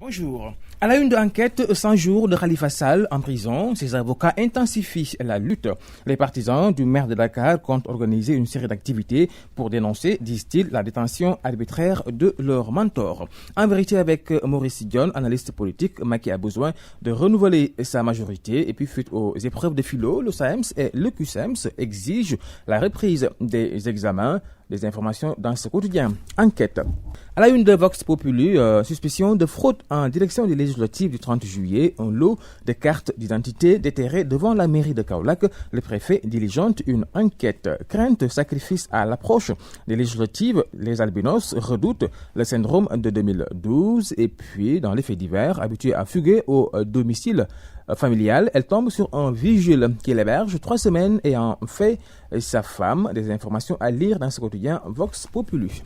Bonjour. À la une de l'enquête, 100 jours de Khalifa Sall en prison, ses avocats intensifient la lutte. Les partisans du maire de Dakar comptent organiser une série d'activités pour dénoncer, disent-ils, la détention arbitraire de leur mentor. En vérité, avec Maurice Dione, analyste politique, Macky a besoin de renouveler sa majorité. Et puis, suite aux épreuves de philo, le SAEMS et le QSEMS exigent la reprise des examens. Des informations dans ce quotidien. Enquête. À la une de Vox Populi, suspicion de fraude en direction des législatives du 30 juillet. Un lot de cartes d'identité déterrées devant la mairie de Kaolack. Le préfet diligente une enquête. Crainte, sacrifice à l'approche des législatives. Les albinos redoutent le syndrome de 2012. Et puis, dans les faits divers, habitués à fuguer au domicile familial, elle tombe sur un vigile qui l'héberge 3 semaines et en fait sa femme. Des informations à lire dans ce quotidien Vox Populi.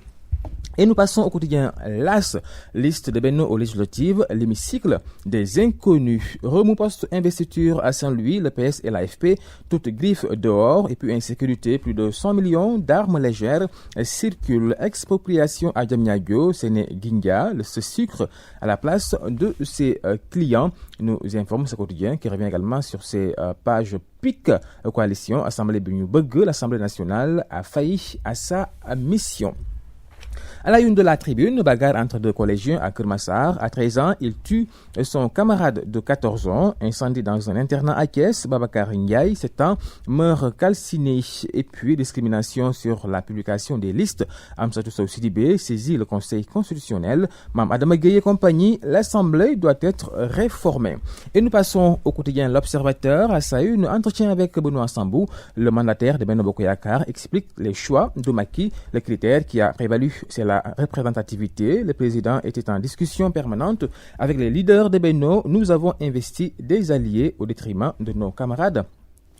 Et nous passons au quotidien LAS, liste de Benno aux législatives, l'hémicycle des inconnus. Remous post-investiture à Saint-Louis, le PS et l'AFP, toutes griffes dehors, et puis insécurité, plus de 100 millions d'armes légères circulent. Expropriation à Diamniadio, Séné-Guinga, ce sucre à la place de ses clients. Nous informe ce quotidien qui revient également sur ses pages PIC, coalition, Assemblée Bugnou Begue, l'Assemblée nationale a failli à sa mission. À la une de la tribune, bagarre entre deux collégiens à Kermassar. À 13 ans, il tue son camarade de 14 ans. Incendie dans un internat à Thiès. Babacar Ndiaye, 7 ans, meurt calciné. Et puis, discrimination sur la publication des listes. Amsatou Sow Sidibé saisit le Conseil constitutionnel. Mme Adama Gueye et compagnie, l'Assemblée doit être réformée. Et nous passons au quotidien L'Observateur. À sa une, entretien avec Benoît Sambou. Le mandataire de Benno Bokk Yakaar explique les choix de Macky. Le critère qui a prévalu, c'est la représentativité. Le président était en discussion permanente avec les leaders de Benno. Nous avons investi des alliés au détriment de nos camarades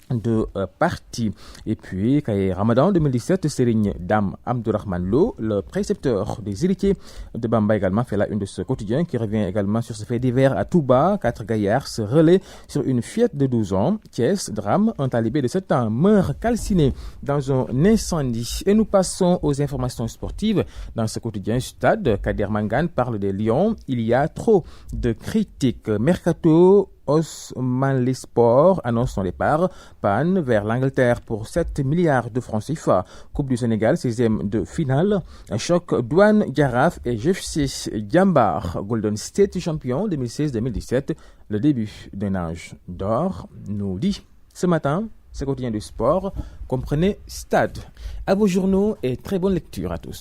de parti. Et puis, Kaye Ramadan 2017, Serigne Dame Abdourahmane Lo, le précepteur des héritiers de Bamba également, fait la une de ce quotidien qui revient également sur ce fait divers à Touba. 4 gaillards se relaient sur une fillette de 12 ans. Thiès, drame, un talibé de 7 ans meurt calciné dans un incendie. Et nous passons aux informations sportives. Dans ce quotidien Stade, Kader Mangane parle des Lions. Il y a trop de critiques. Mercato, Osmanli Sport annonce son départ. Pan vers l'Angleterre pour 7 milliards de francs CFA. Coupe du Sénégal, 16e de finale. Choc Douane Garaf et GFC Diambar. Golden State champion 2016-2017. Le début d'un âge d'or, nous dit ce matin ce quotidien du sport. Comprenez Stade. À vos journaux et très bonne lecture à tous.